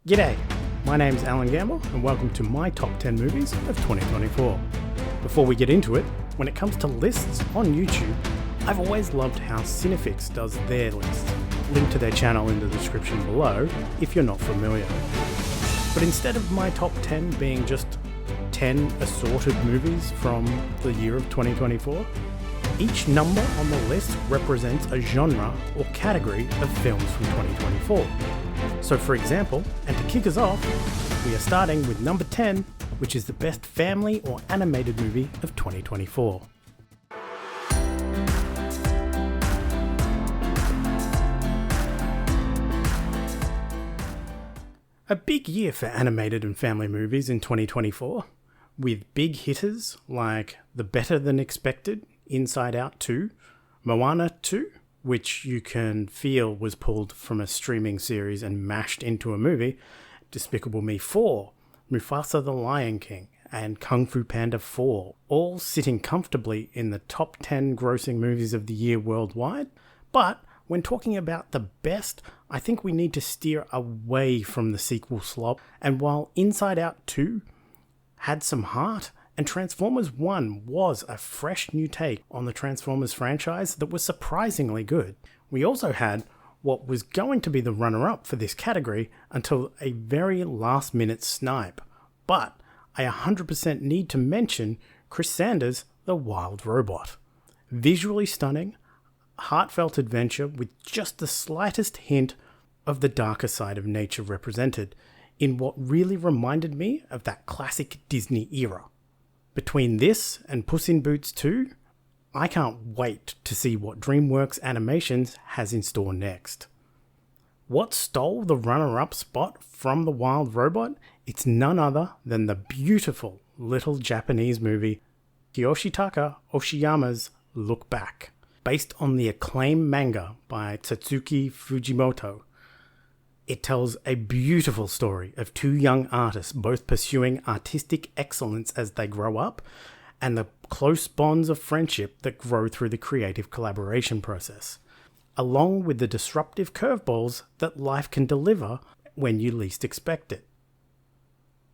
G'day, my name's Alan Gamble and welcome to my top 10 movies of 2024. Before we get into it, when it comes to lists on YouTube, I've always loved how Cinefix does their lists. Link to their channel in the description below if you're not familiar. But instead of my top 10 being just 10 assorted movies from the year of 2024, each number on the list represents a genre or category of films from 2024. So for example, and to kick us off, we are starting with number 10, which is the best family or animated movie of 2024. A big year for animated and family movies in 2024, with big hitters like the better than expected Inside Out 2, Moana 2, which you can feel was pulled from a streaming series and mashed into a movie, Despicable Me 4, Mufasa the Lion King, and Kung Fu Panda 4, all sitting comfortably in the top 10 grossing movies of the year worldwide. But when talking about the best, I think we need to steer away from the sequel slop, and while Inside Out 2 had some heart, and Transformers 1 was a fresh new take on the Transformers franchise that was surprisingly good, we also had what was going to be the runner-up for this category until a very last-minute snipe. But I 100% need to mention Chris Sanders' The Wild Robot. Visually stunning, heartfelt adventure with just the slightest hint of the darker side of nature represented in what really reminded me of that classic Disney era. Between this and Puss in Boots 2, I can't wait to see what DreamWorks Animations has in store next. What stole the runner-up spot from The Wild Robot? It's none other than the beautiful little Japanese movie Yoshitaka Oshiyama's Look Back, based on the acclaimed manga by Tatsuki Fujimoto. It tells a beautiful story of two young artists both pursuing artistic excellence as they grow up, and the close bonds of friendship that grow through the creative collaboration process, along with the disruptive curveballs that life can deliver when you least expect it.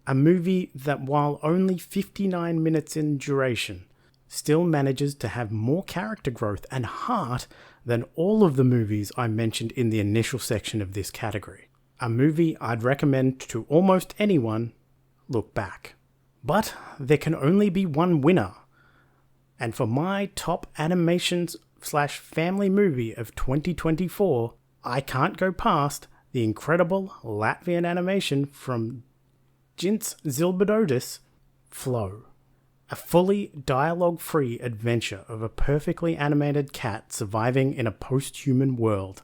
A movie that, while only 59 minutes in duration, still manages to have more character growth and heart than all of the movies I mentioned in the initial section of this category. A movie I'd recommend to almost anyone. Look Back. But there can only be one winner. And for my top animations/family movie of 2024, I can't go past the incredible Latvian animation from Gints Zilberdotis, Flow. A fully dialogue-free adventure of a perfectly animated cat surviving in a post-human world,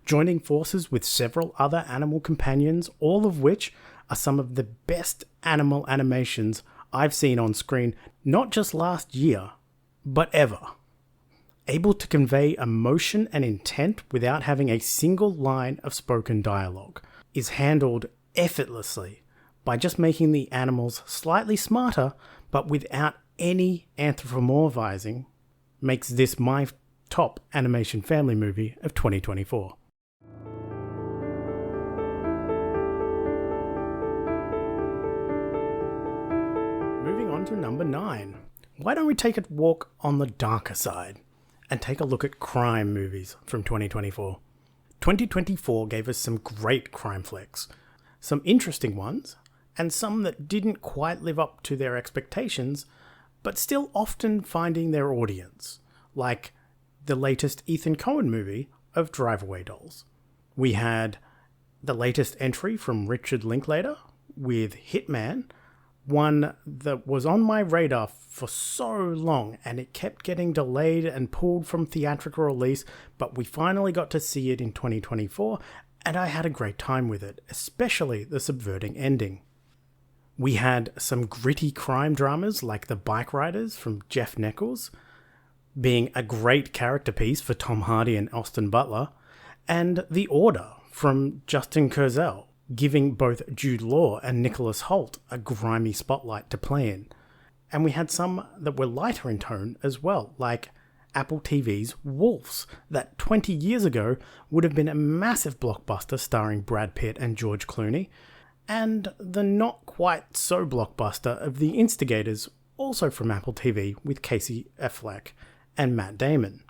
joining forces with several other animal companions, all of which are some of the best animal animations I've seen on screen, not just last year, but ever. Able to convey emotion and intent without having a single line of spoken dialogue, is handled effortlessly by just making the animals slightly smarter, but without any anthropomorphizing, makes this my top animation family movie of 2024. Moving on to number 9. Why don't we take a walk on the darker side and take a look at crime movies from 2024? 2024 gave us some great crime flicks, some interesting ones, and some that didn't quite live up to their expectations, but still often finding their audience, like the latest Ethan Coen movie of Drive Away Dolls. We had the latest entry from Richard Linklater with Hitman, one that was on my radar for so long and it kept getting delayed and pulled from theatrical release, but we finally got to see it in 2024, and I had a great time with it, especially the subverting ending. We had some gritty crime dramas like The Bike Riders from Jeff Nichols, being a great character piece for Tom Hardy and Austin Butler, and The Order from Justin Kurzel, giving both Jude Law and Nicholas Hoult a grimy spotlight to play in. And we had some that were lighter in tone as well, like Apple TV's Wolves, that 20 years ago would have been a massive blockbuster starring Brad Pitt and George Clooney, and the not quite so blockbuster of The Instigators, also from Apple TV, with Casey Affleck and Matt Damon.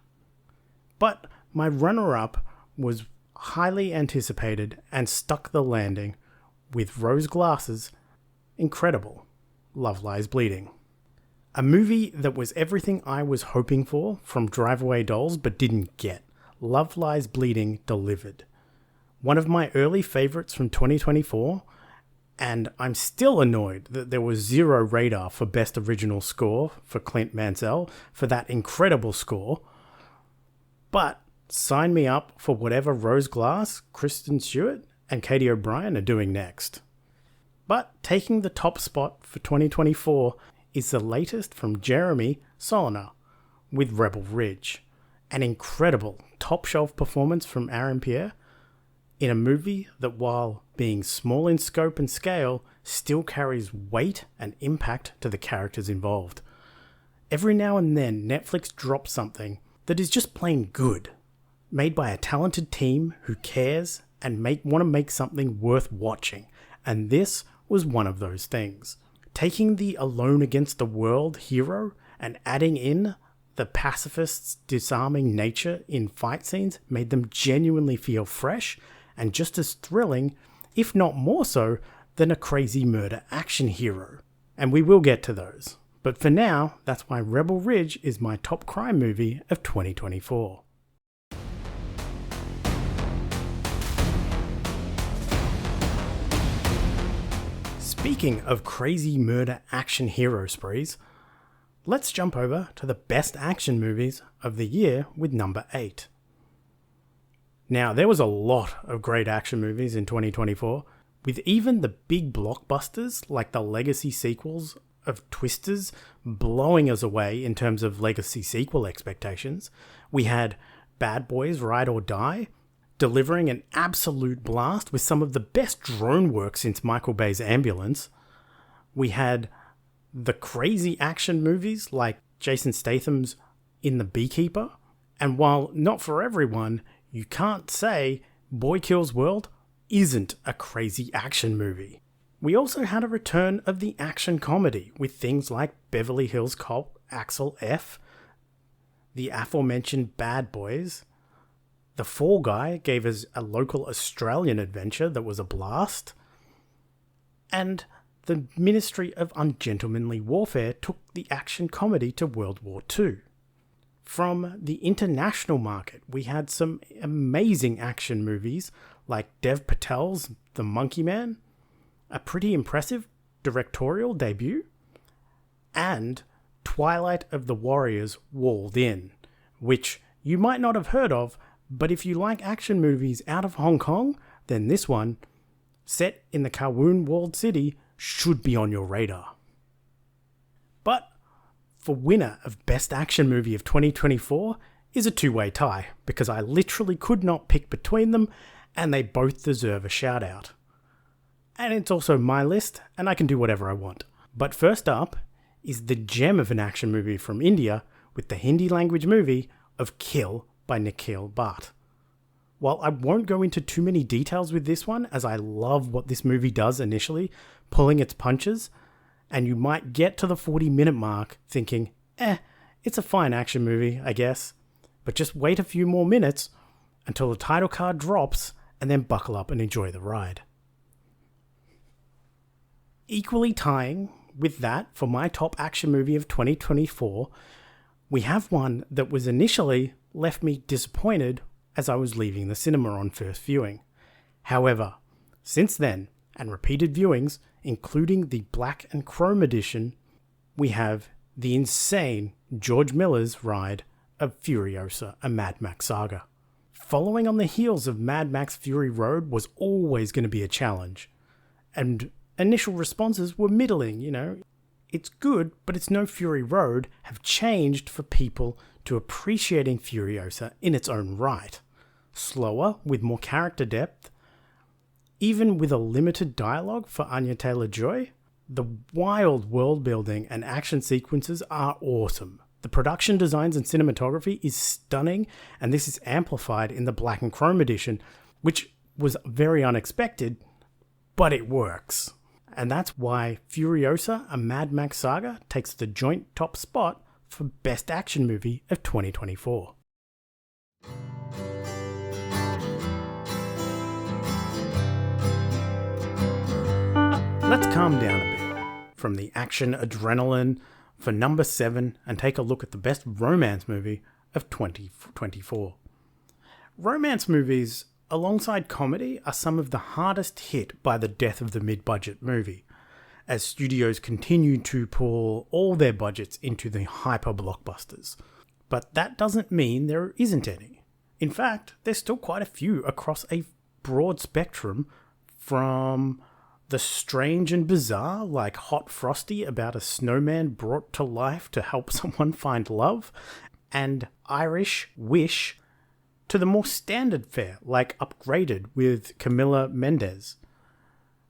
But my runner-up was highly anticipated and stuck the landing with rose glasses. Incredible. Love Lies Bleeding. A movie that was everything I was hoping for from Drive Away Dolls but didn't get. Love Lies Bleeding delivered. One of my early favourites from 2024, and I'm still annoyed that there was zero radar for Best Original Score for Clint Mansell for that incredible score. But sign me up for whatever Rose Glass, Kristen Stewart, and Katie O'Brien are doing next. But taking the top spot for 2024 is the latest from Jeremy Saulnier with Rebel Ridge. An incredible top-shelf performance from Aaron Pierre in a movie that, while being small in scope and scale, still carries weight and impact to the characters involved. Every now and then, Netflix drops something that is just plain good, made by a talented team who cares and want to make something worth watching, and this was one of those things. Taking the alone against the world hero and adding in the pacifist's disarming nature in fight scenes made them genuinely feel fresh and just as thrilling, if not more so, than a crazy murder action hero. And we will get to those. But for now, that's why Rebel Ridge is my top crime movie of 2024. Speaking of crazy murder action hero sprees, let's jump over to the best action movies of the year with number 8. Now, there was a lot of great action movies in 2024, with even the big blockbusters like the legacy sequels of Twisters blowing us away in terms of legacy sequel expectations. We had Bad Boys Ride or Die, delivering an absolute blast with some of the best drone work since Michael Bay's Ambulance. We had the crazy action movies like Jason Statham's In the Beekeeper. And while not for everyone, you can't say Boy Kills World isn't a crazy action movie. We also had a return of the action comedy with things like Beverly Hills Cop Axel F, the aforementioned Bad Boys. The Fall Guy gave us a local Australian adventure that was a blast. And the Ministry of Ungentlemanly Warfare took the action comedy to World War II. From the international market, we had some amazing action movies like Dev Patel's The Monkey Man, a pretty impressive directorial debut, and Twilight of the Warriors Walled In, which you might not have heard of, but if you like action movies out of Hong Kong, then this one, set in the Kowloon walled city, should be on your radar. But for winner of Best Action Movie of 2024 is a two-way tie, because I literally could not pick between them, and they both deserve a shout out. And it's also my list, and I can do whatever I want. But first up is the gem of an action movie from India with the Hindi language movie of Kill by Nikhil Bhatt. While I won't go into too many details with this one, as I love what this movie does initially, pulling its punches, and you might get to the 40-minute mark thinking, it's a fine action movie, I guess. But just wait a few more minutes until the title card drops, and then buckle up and enjoy the ride. Equally tying with that for my top action movie of 2024, we have one that was initially left me disappointed as I was leaving the cinema on first viewing. However, since then, and repeated viewings, including the black and chrome edition, we have the insane George Miller's ride of Furiosa, a Mad Max saga. Following on the heels of Mad Max Fury Road was always going to be a challenge, and initial responses were middling, It's good, but it's no Fury Road, have changed for people to appreciating Furiosa in its own right. Slower, with more character depth, even with a limited dialogue for Anya Taylor-Joy, the wild world building and action sequences are awesome. The production designs and cinematography is stunning, and this is amplified in the black and chrome edition, which was very unexpected, but it works. And that's why Furiosa, a Mad Max saga, takes the joint top spot for Best Action Movie of 2024. Let's calm down a bit from the action adrenaline for number 7 and take a look at the best romance movie of 2024. Romance movies, alongside comedy, are some of the hardest hit by the death of the mid-budget movie, as studios continue to pour all their budgets into the hyper-blockbusters. But that doesn't mean there isn't any. In fact, there's still quite a few across a broad spectrum, from the strange and bizarre, like Hot Frosty about a snowman brought to life to help someone find love, and Irish Wish, to the more standard fare, like Upgraded with Camila Mendes,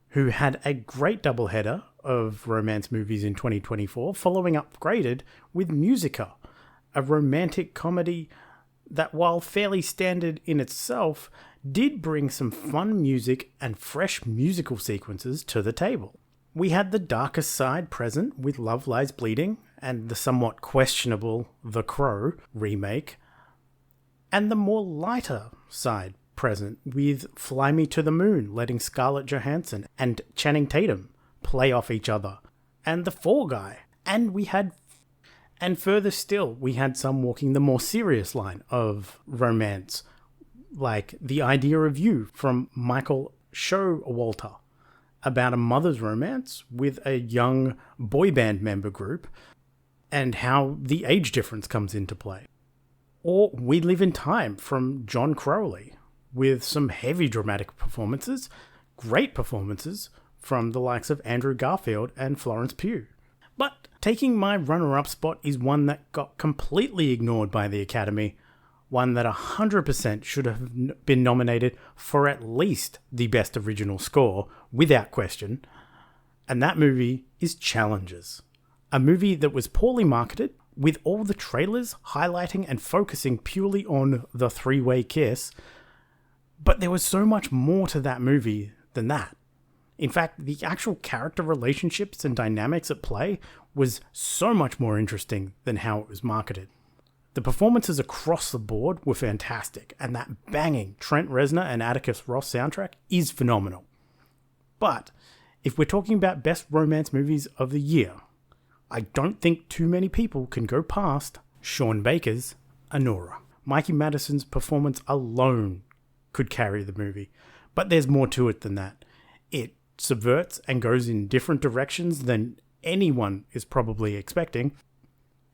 who had a great doubleheader of romance movies in 2024, following Upgraded with Musica, a romantic comedy that, while fairly standard in itself, did bring some fun music and fresh musical sequences to the table. We had the darker side present with Love Lies Bleeding and the somewhat questionable The Crow remake, and the more lighter side present with Fly Me to the Moon, letting Scarlett Johansson and Channing Tatum play off each other, and The Fall Guy. And further still, we had some walking the more serious line of romance, like The Idea of You from Michael Showalter, about a mother's romance with a young boy band member group, and how the age difference comes into play. Or We Live in Time from John Crowley, with some heavy dramatic performances, great performances from the likes of Andrew Garfield and Florence Pugh. But taking my runner-up spot is one that got completely ignored by the Academy, one that 100% should have been nominated for at least the Best Original Score, without question, and that movie is Challengers, a movie that was poorly marketed, with all the trailers highlighting and focusing purely on the three-way kiss, but there was so much more to that movie than that. In fact, the actual character relationships and dynamics at play was so much more interesting than how it was marketed. The performances across the board were fantastic, and that banging Trent Reznor and Atticus Ross soundtrack is phenomenal. But if we're talking about best romance movies of the year, I don't think too many people can go past Sean Baker's Anora. Mikey Madison's performance alone could carry the movie, but there's more to it than that. It subverts and goes in different directions than anyone is probably expecting,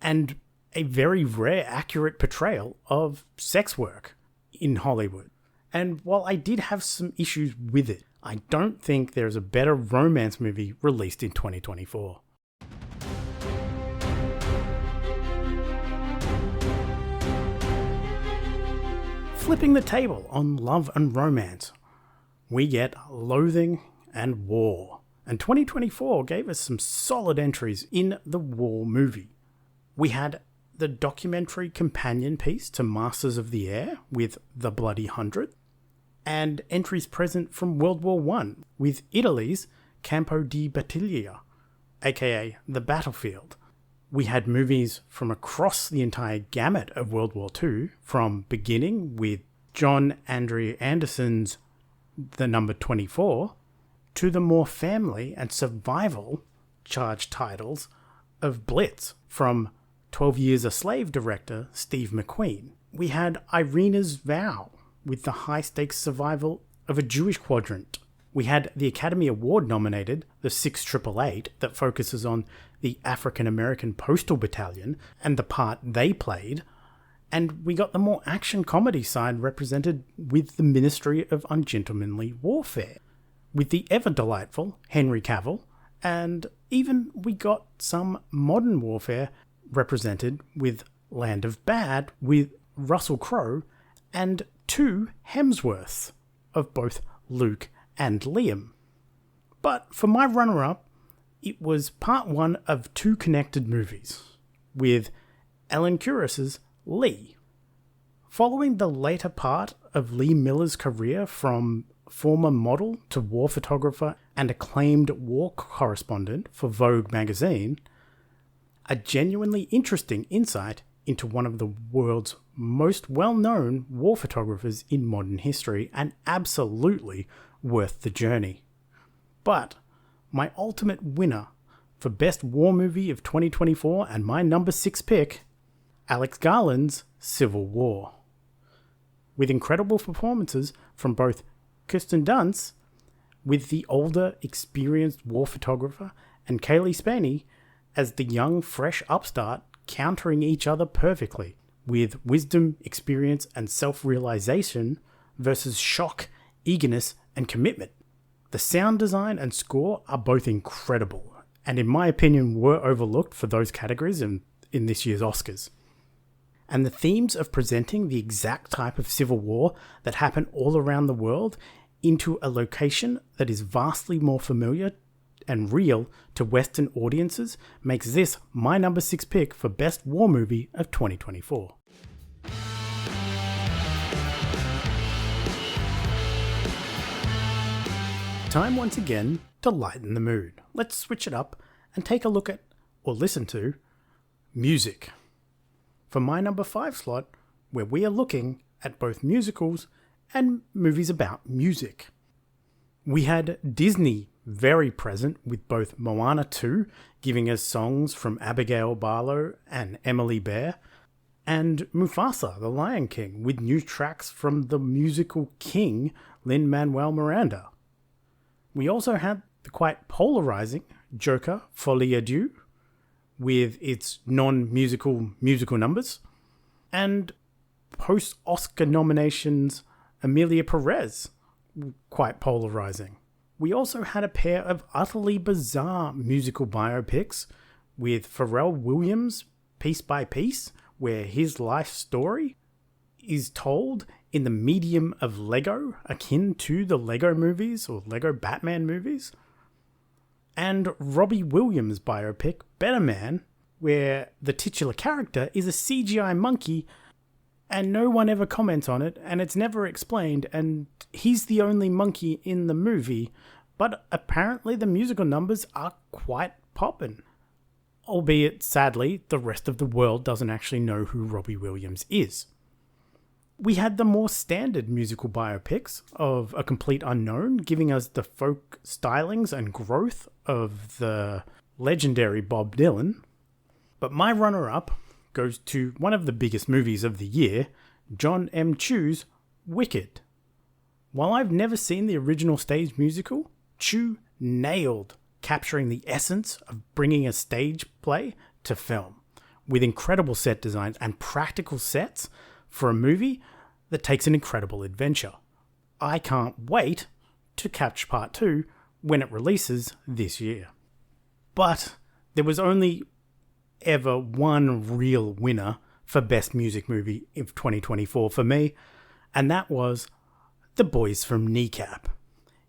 and a very rare, accurate portrayal of sex work in Hollywood. And while I did have some issues with it, I don't think there's a better romance movie released in 2024. Flipping the table on love and romance, we get Loathing and War. And 2024 gave us some solid entries in the War movie. We had the documentary companion piece to Masters of the Air with The Bloody Hundred, and entries present from World War I with Italy's Campo di Battaglia, aka The Battlefield. We had movies from across the entire gamut of World War II, from beginning with John Andrew Anderson's The Number 24, to the more family and survival charged titles of Blitz from 12 Years a Slave director Steve McQueen. We had Irina's Vow with the high-stakes survival of a Jewish quadrant. We had the Academy Award nominated The 6888 that focuses on the African-American Postal Battalion and the part they played. And we got the more action comedy side represented with the Ministry of Ungentlemanly Warfare, with the ever-delightful Henry Cavill, and even we got some modern warfare represented with Land of Bad with Russell Crowe and two Hemsworths of both Luke and Liam. But for my runner-up, it was part one of two connected movies, with Ellen Kuris's Lee. Following the later part of Lee Miller's career from former model to war photographer and acclaimed war correspondent for Vogue magazine, a genuinely interesting insight into one of the world's most well-known war photographers in modern history, and absolutely worth the journey. But my ultimate winner for Best War Movie of 2024 and my number 6 pick, Alex Garland's Civil War. With incredible performances from both Kirsten Dunst, with the older, experienced war photographer, and Kaylee Spaney as the young, fresh upstart, countering each other perfectly, with wisdom, experience, and self-realization versus shock, eagerness, and commitment. The sound design and score are both incredible, and in my opinion were overlooked for those categories in this year's Oscars. And the themes of presenting the exact type of civil war that happen all around the world into a location that is vastly more familiar and real to Western audiences makes this my number 6 pick for Best War Movie of 2024. Time once again to lighten the mood. Let's switch it up and take a look at, or listen to, music. For my number 5 slot, where we are looking at both musicals and movies about music. We had Disney very present with both Moana 2 giving us songs from Abigail Barlow and Emily Bear, and Mufasa, the Lion King, with new tracks from the musical king Lin-Manuel Miranda. We also had the quite polarizing Joker Folie à Deux with its non-musical musical numbers, and post-Oscar nominations Emilia Perez, quite polarizing. We also had a pair of utterly bizarre musical biopics with Pharrell Williams' Piece by Piece, where his life story is told in the medium of Lego, akin to the Lego movies or Lego Batman movies. And Robbie Williams' biopic, Better Man, where the titular character is a CGI monkey and no one ever comments on it, and it's never explained, and he's the only monkey in the movie, but apparently the musical numbers are quite poppin'. Albeit, sadly, the rest of the world doesn't actually know who Robbie Williams is. We had the more standard musical biopics of A Complete Unknown, giving us the folk stylings and growth of the legendary Bob Dylan. But my runner-up goes to one of the biggest movies of the year, John M. Chu's Wicked. While I've never seen the original stage musical, Chu nailed capturing the essence of bringing a stage play to film, with incredible set designs and practical sets for a movie that takes an incredible adventure. I can't wait to catch part 2 when it releases this year. But there was only ever one real winner for Best Music Movie of 2024 for me, and that was The Boys from Kneecap.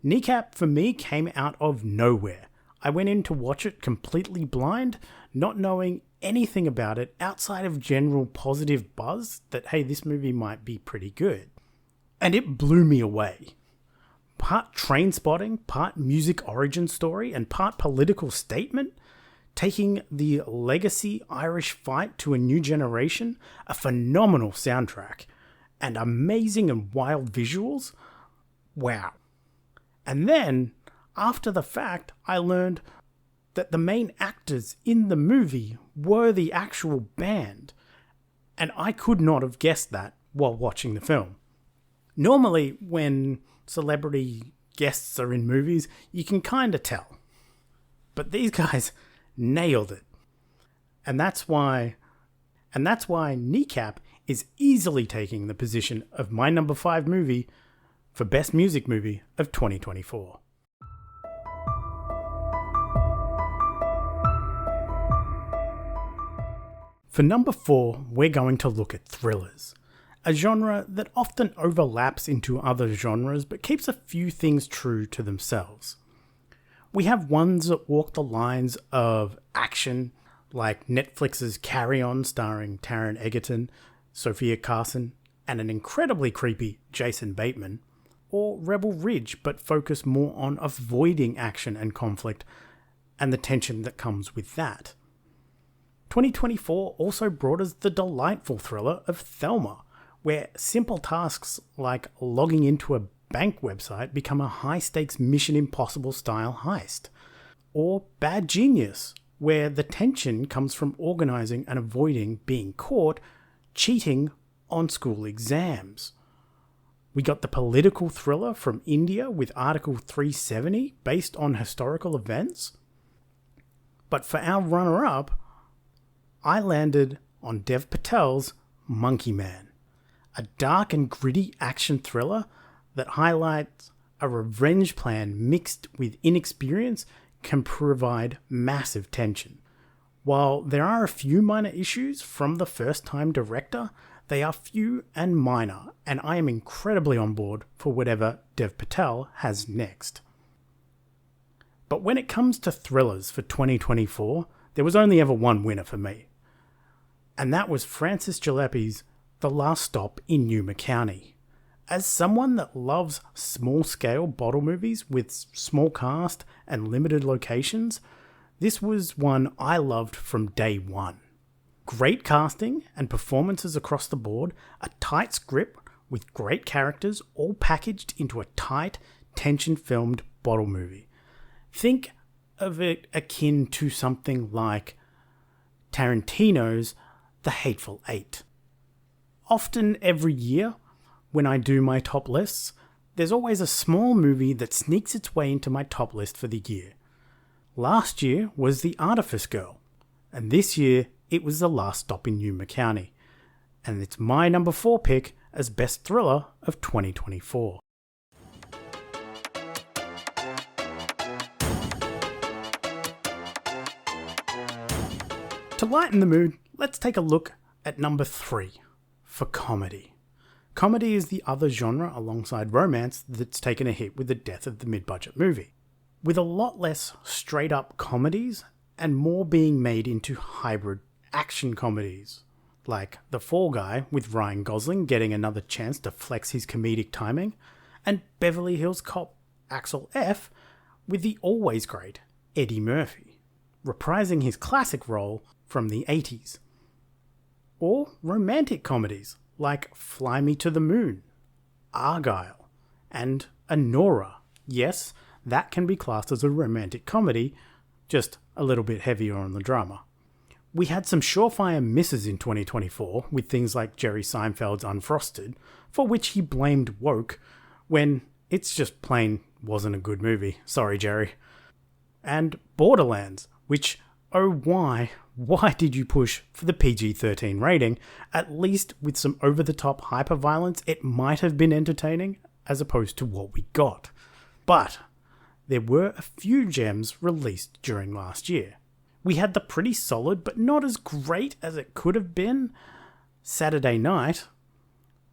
Kneecap for me came out of nowhere. I went in to watch it completely blind, not knowing anything about it outside of general positive buzz that, hey, this movie might be pretty good. And it blew me away. Part train spotting, part music origin story, and part political statement, taking the legacy Irish fight to a new generation, a phenomenal soundtrack, and amazing and wild visuals. Wow. And then, after the fact, I learned that the main actors in the movie were the actual band, and I could not have guessed that while watching the film. Normally, when celebrity guests are in movies, you can kind of tell. But these guys nailed it. And that's why Kneecap is easily taking the position of my number 5 movie for Best Music Movie of 2024. For number 4, we're going to look at thrillers, a genre that often overlaps into other genres but keeps a few things true to themselves. We have ones that walk the lines of action, like Netflix's Carry On starring Taron Egerton, Sophia Carson, and an incredibly creepy Jason Bateman, or Rebel Ridge, but focus more on avoiding action and conflict and the tension that comes with that. 2024 also brought us the delightful thriller of Thelma, where simple tasks like logging into a bank website become a high-stakes Mission Impossible style heist. Or Bad Genius, where the tension comes from organising and avoiding being caught cheating on school exams. We got the political thriller from India with Article 370 based on historical events. But for our runner-up, I landed on Dev Patel's Monkey Man, a dark and gritty action thriller that highlights a revenge plan mixed with inexperience can provide massive tension. While there are a few minor issues from the first-time director, they are few and minor, and I am incredibly on board for whatever Dev Patel has next. But when it comes to thrillers for 2024, there was only ever one winner for me. And that was Francis Jalopy's The Last Stop in Yuma County. As someone that loves small-scale bottle movies with small cast and limited locations, this was one I loved from day one. Great casting and performances across the board, a tight script with great characters, all packaged into a tight, tension-filmed bottle movie. Think of it akin to something like Tarantino's The Hateful Eight. Often every year, when I do my top lists, there's always a small movie that sneaks its way into my top list for the year. Last year was The Artifice Girl, and this year it was The Last Stop in Yuma County, and it's my number 4 pick as best thriller of 2024. To lighten the mood, let's take a look at number 3 for comedy. Comedy is the other genre alongside romance that's taken a hit with the death of the mid-budget movie, with a lot less straight-up comedies and more being made into hybrid action comedies, like The Fall Guy with Ryan Gosling getting another chance to flex his comedic timing, and Beverly Hills Cop Axel F with the always great Eddie Murphy, reprising his classic role from the 80s. Or romantic comedies like Fly Me to the Moon, Argyle, and Anora. Yes, that can be classed as a romantic comedy, just a little bit heavier on the drama. We had some surefire misses in 2024 with things like Jerry Seinfeld's Unfrosted, for which he blamed woke, when it's just plain wasn't a good movie. Sorry, Jerry. And Borderlands, which, oh why did you push for the PG-13 rating? At least with some over-the-top hyper-violence, it might have been entertaining, as opposed to what we got. But there were a few gems released during last year. We had the pretty solid, but not as great as it could have been, Saturday Night.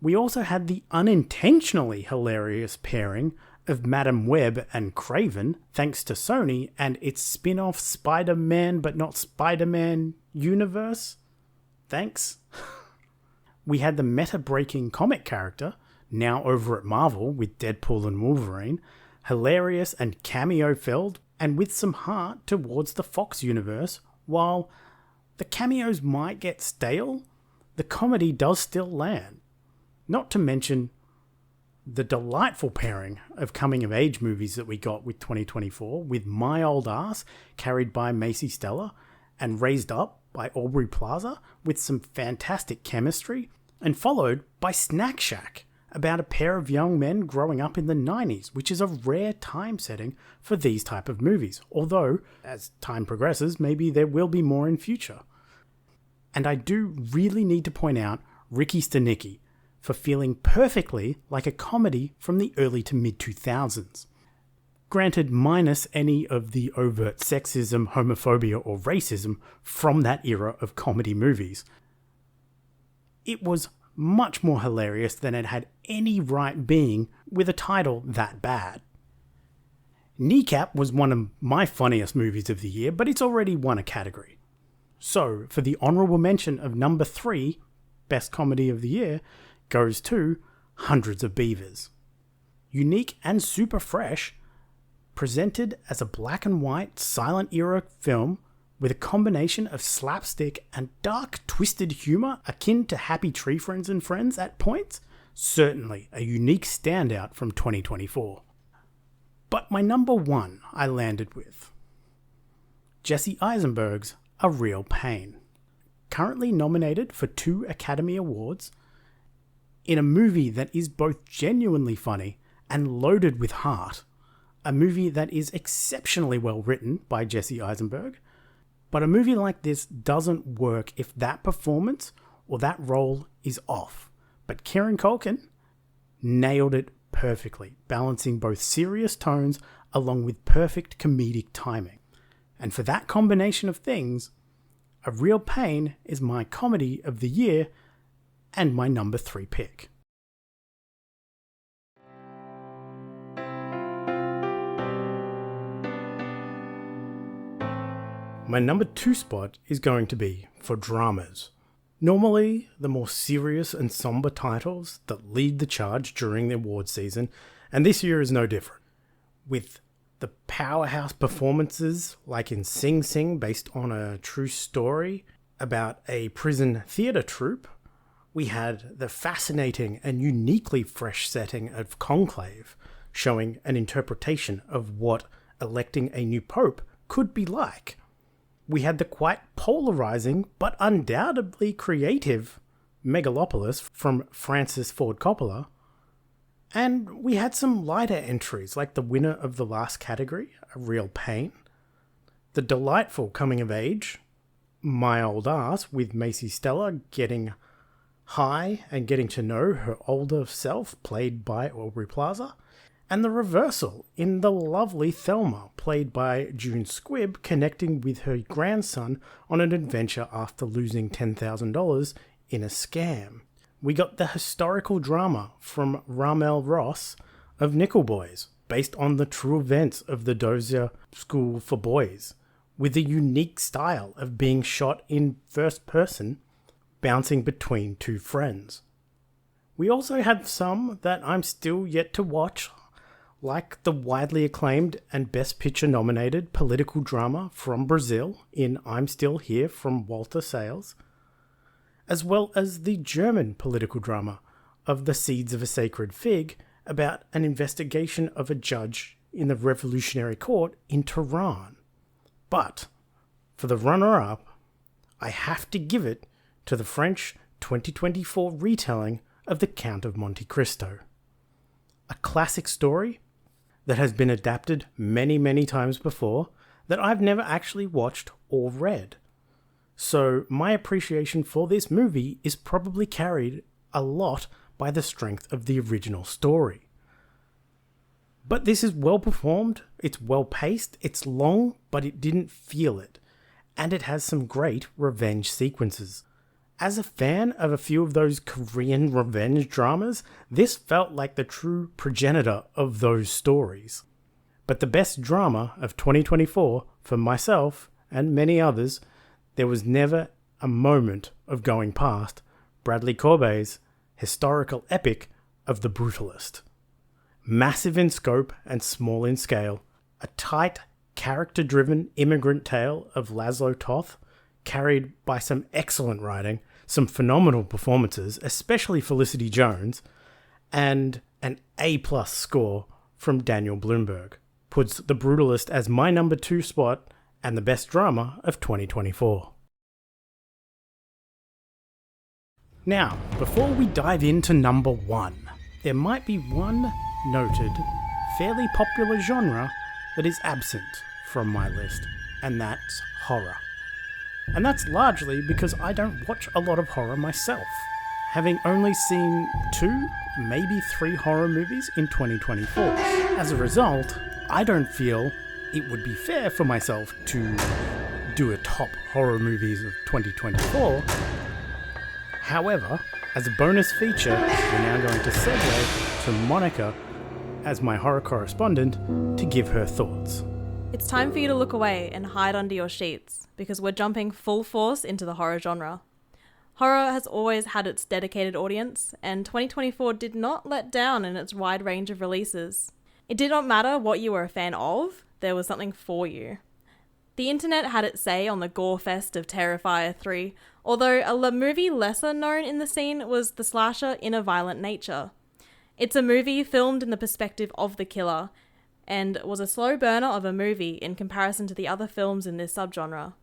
We also had the unintentionally hilarious pairing of Madam Web and Craven, thanks to Sony and its spin-off Spider-Man but not Spider-Man universe. Thanks. We had the meta-breaking comic character, now over at Marvel with Deadpool and Wolverine, hilarious and cameo-filled, and with some heart towards the Fox universe. While the cameos might get stale, the comedy does still land. Not to mention the delightful pairing of coming-of-age movies that we got with 2024, with My Old Ass, carried by Macy Stella, and Raised Up by Aubrey Plaza, with some fantastic chemistry, and followed by Snack Shack, about a pair of young men growing up in the 90s, which is a rare time setting for these type of movies, although, as time progresses, maybe there will be more in future. And I do really need to point out Ricky Stenicki for feeling perfectly like a comedy from the early to mid-2000s. Granted, minus any of the overt sexism, homophobia, or racism from that era of comedy movies. It was much more hilarious than it had any right being with a title that bad. Kneecap was one of my funniest movies of the year, but it's already won a category. So, for the honourable mention of number 3, Best Comedy of the Year, goes to Hundreds of Beavers. unique and super fresh, presented as a black and white silent era film with a combination of slapstick and dark, twisted humour akin to Happy Tree Friends and Friends at points, certainly a unique standout from 2024. But my number one I landed with Jesse Eisenberg's A Real Pain. Currently nominated for 2 Academy Awards, in a movie that is both genuinely funny and loaded with heart, a movie that is exceptionally well written by Jesse Eisenberg, but a movie like this doesn't work if that performance or that role is off. But Kieran Culkin nailed it perfectly, balancing both serious tones along with perfect comedic timing. And for that combination of things, A Real Pain is my comedy of the year and my number 3 pick. My number 2 spot is going to be for dramas. Normally, the more serious and somber titles that lead the charge during the award season, and this year is no different. With the powerhouse performances like in Sing Sing, based on a true story about a prison theatre troupe, we had the fascinating and uniquely fresh setting of Conclave, showing an interpretation of what electing a new pope could be like. We had the quite polarizing but undoubtedly creative Megalopolis from Francis Ford Coppola, and we had some lighter entries like the winner of the last category, A Real Pain, the delightful coming of age, My Old Ass, with Macy Stella getting high and getting to know her older self, played by Aubrey Plaza, and the reversal in the lovely Thelma, played by June Squibb, connecting with her grandson on an adventure after losing $10,000 in a scam. We got the historical drama from Ramel Ross of Nickel Boys, based on the true events of the Dozier School for Boys, with a unique style of being shot in first person, bouncing between 2 friends. We also had some that I'm still yet to watch, like the widely acclaimed and Best Picture nominated political drama from Brazil in I'm Still Here from Walter Sales, as well as the German political drama of The Seeds of a Sacred Fig, about an investigation of a judge in the Revolutionary Court in Tehran. But for the runner-up, I have to give it to the French 2024 retelling of The Count of Monte Cristo. A classic story that has been adapted many, many times before that I've never actually watched or read. So my appreciation for this movie is probably carried a lot by the strength of the original story. But this is well performed, it's well paced, it's long, but it didn't feel it, and it has some great revenge sequences. As a fan of a few of those Korean revenge dramas, this felt like the true progenitor of those stories. But the best drama of 2024, for myself and many others, there was never a moment of going past Bradley Corbet's historical epic of The Brutalist. Massive in scope and small in scale, a tight, character-driven immigrant tale of Laszlo Toth, carried by some excellent writing, some phenomenal performances, especially Felicity Jones, and an A+ score from Daniel Bloomberg, puts The Brutalist as my number 2 spot and the best drama of 2024. Now, before we dive into number 1, there might be one noted, fairly popular genre that is absent from my list, and that's horror. And that's largely because I don't watch a lot of horror myself, having only seen 2, maybe 3 horror movies in 2024. As a result, I don't feel it would be fair for myself to do a top horror movies of 2024. However, as a bonus feature, we're now going to segue to Monica as my horror correspondent to give her thoughts. It's time for you to look away and hide under your sheets, because we're jumping full force into the horror genre. Horror has always had its dedicated audience, and 2024 did not let down in its wide range of releases. It did not matter what you were a fan of, there was something for you. The internet had its say on the gore fest of Terrifier 3, although a movie lesser known in the scene was the slasher In a Violent Nature. It's a movie filmed in the perspective of the killer, and was a slow burner of a movie in comparison to the other films in this subgenre,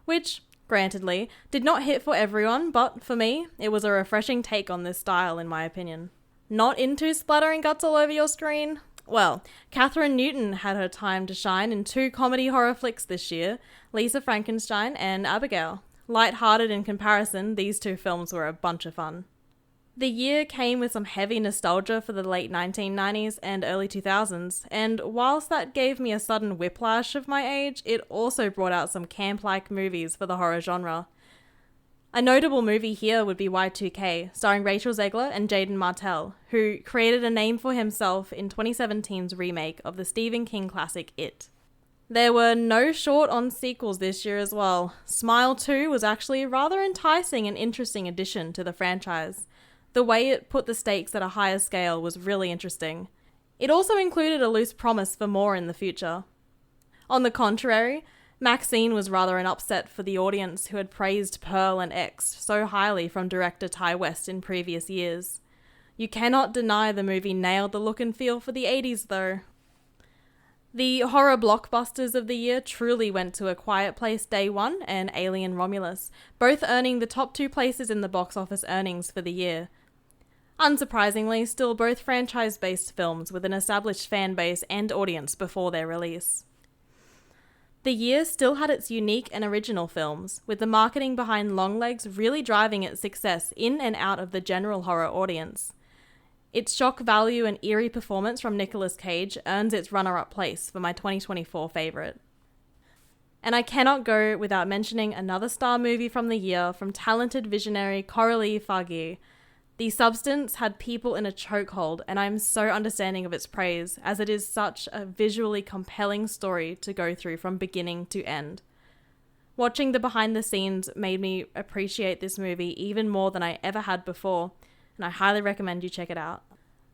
which, grantedly, did not hit for everyone, but for me, it was a refreshing take on this style in my opinion. Not into splattering guts all over your screen? Well, Catherine Newton had her time to shine in 2 comedy horror flicks this year, Lisa Frankenstein and Abigail. Light-hearted in comparison, these 2 films were a bunch of fun. The year came with some heavy nostalgia for the late 1990s and early 2000s, and whilst that gave me a sudden whiplash of my age, it also brought out some camp-like movies for the horror genre. A notable movie here would be Y2K, starring Rachel Zegler and Jaden Martell, who created a name for himself in 2017's remake of the Stephen King classic It. There were no short on sequels this year as well. Smile 2 was actually a rather enticing and interesting addition to the franchise. The way it put the stakes at a higher scale was really interesting. It also included a loose promise for more in the future. On the contrary, Maxine was rather an upset for the audience who had praised Pearl and X so highly from director Ty West in previous years. You cannot deny the movie nailed the look and feel for the 80s though. The horror blockbusters of the year truly went to A Quiet Place Day 1 and Alien Romulus, both earning the top 2 places in the box office earnings for the year. Unsurprisingly, still both franchise-based films with an established fan base and audience before their release. The year still had its unique and original films, with the marketing behind Longlegs really driving its success in and out of the general horror audience. Its shock value and eerie performance from Nicolas Cage earns its runner-up place for my 2024 favourite. And I cannot go without mentioning another star movie from the year from talented visionary Coralie Fargeat. The Substance had people in a chokehold, and I am so understanding of its praise, as it is such a visually compelling story to go through from beginning to end. Watching the behind the scenes made me appreciate this movie even more than I ever had before, and I highly recommend you check it out.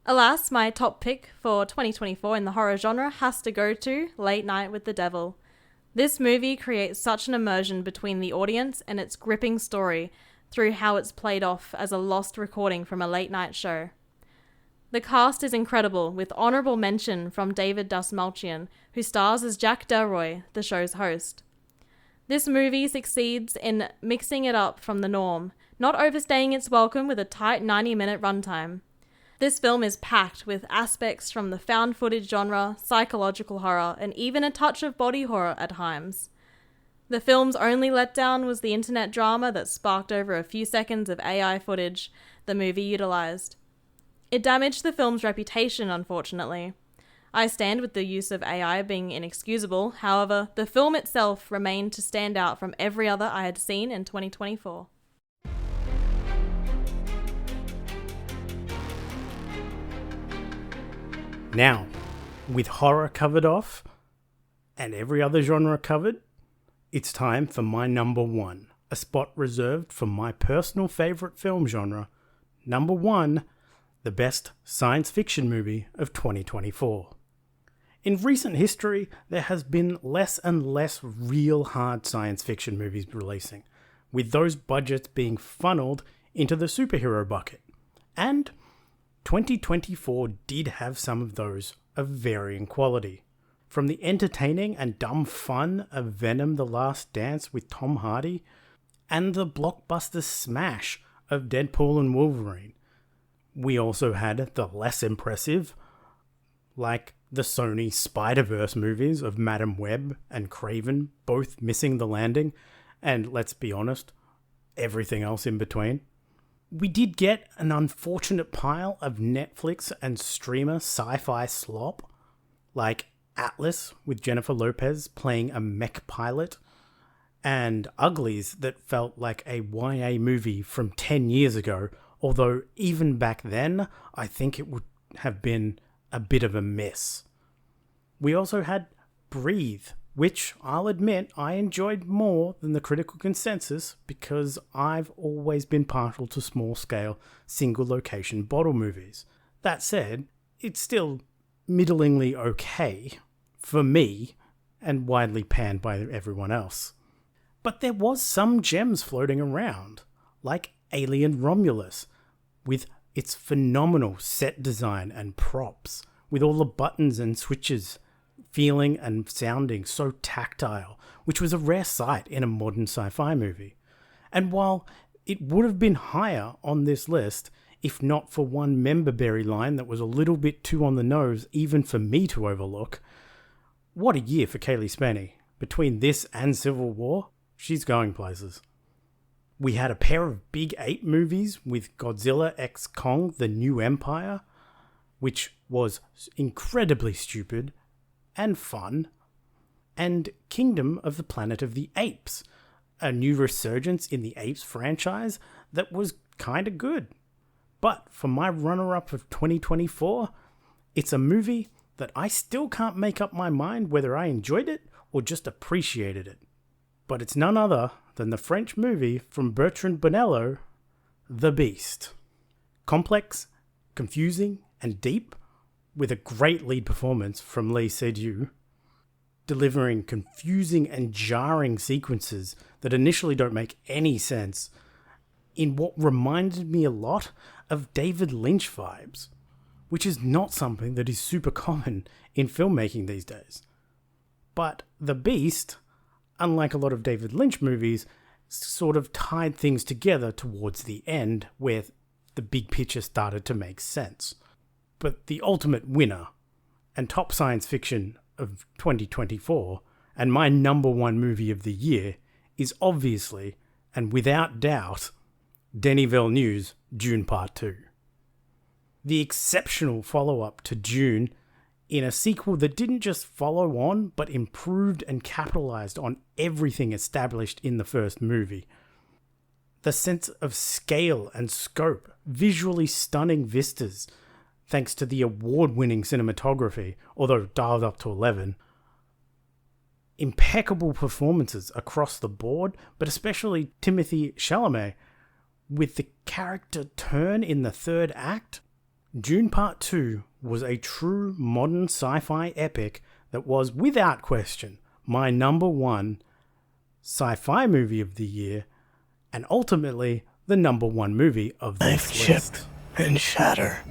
Alas, my top pick for 2024 in the horror genre has to go to Late Night with the Devil. This movie creates such an immersion between the audience and its gripping story, through how it's played off as a lost recording from a late night show. The cast is incredible, with honourable mention from David Dastmalchian, who stars as Jack Delroy, the show's host. This movie succeeds in mixing it up from the norm, not overstaying its welcome with a tight 90-minute runtime. This film is packed with aspects from the found footage genre, psychological horror, and even a touch of body horror at times. The film's only letdown was the internet drama that sparked over a few seconds of AI footage the movie utilised. It damaged the film's reputation, unfortunately. I stand with the use of AI being inexcusable, however, the film itself remained to stand out from every other I had seen in 2024. Now, with horror covered off, and every other genre covered, it's time for my number 1, a spot reserved for my personal favourite film genre. Number 1, the best science fiction movie of 2024. In recent history, there has been less and less real hard science fiction movies releasing, with those budgets being funneled into the superhero bucket. And 2024 did have some of those of varying quality. From the entertaining and dumb fun of Venom: The Last Dance with Tom Hardy, and the blockbuster smash of Deadpool and Wolverine. We also had the less impressive, like the Sony Spider-Verse movies of Madam Web and Craven, both missing the landing, and let's be honest, everything else in between. We did get an unfortunate pile of Netflix and streamer sci-fi slop, like Atlas with Jennifer Lopez playing a mech pilot, and Uglies that felt like a YA movie from 10 years ago, although even back then, I think it would have been a bit of a miss. We also had Breathe which I'll admit I enjoyed more than the critical consensus because I've always been partial to small-scale, single-location bottle movies. That said, it's still middlingly okay for me and widely panned by everyone else. But there was some gems floating around, like Alien Romulus, with its phenomenal set design and props, with all the buttons and switches feeling and sounding so tactile, which was a rare sight in a modern sci-fi movie. And while it would have been higher on this list, if not for one memberberry line that was a little bit too on the nose even for me to overlook, what a year for Kaylee Spenny. Between this and Civil War, she's going places. We had a pair of big ape movies with Godzilla x Kong: The New Empire, which was incredibly stupid and fun, and Kingdom of the Planet of the Apes, a new resurgence in the Apes franchise that was kinda good. But for my runner-up of 2024, it's a movie that I still can't make up my mind whether I enjoyed it or just appreciated it. But it's none other than the French movie from Bertrand Bonello, The Beast. Complex, confusing, and deep, with a great lead performance from Lee Seydoux, delivering confusing and jarring sequences that initially don't make any sense, in what reminded me a lot of David Lynch vibes, which is not something that is super common in filmmaking these days. But The Beast, unlike a lot of David Lynch movies, sort of tied things together towards the end where the big picture started to make sense. But the ultimate winner and top science fiction of 2024 and my number one movie of the year is obviously, and without doubt, Denis Villeneuve's Dune Part 2. The exceptional follow-up to Dune in a sequel that didn't just follow on, but improved and capitalized on everything established in the first movie. The sense of scale and scope, visually stunning vistas, thanks to the award-winning cinematography, although dialed up to 11. Impeccable performances across the board, but especially Timothée Chalamet, with the character turn in the third act. Dune Part 2 was a true modern sci-fi epic that was, without question, my number one sci-fi movie of the year, and ultimately the number one movie of this list. Chip and shatter.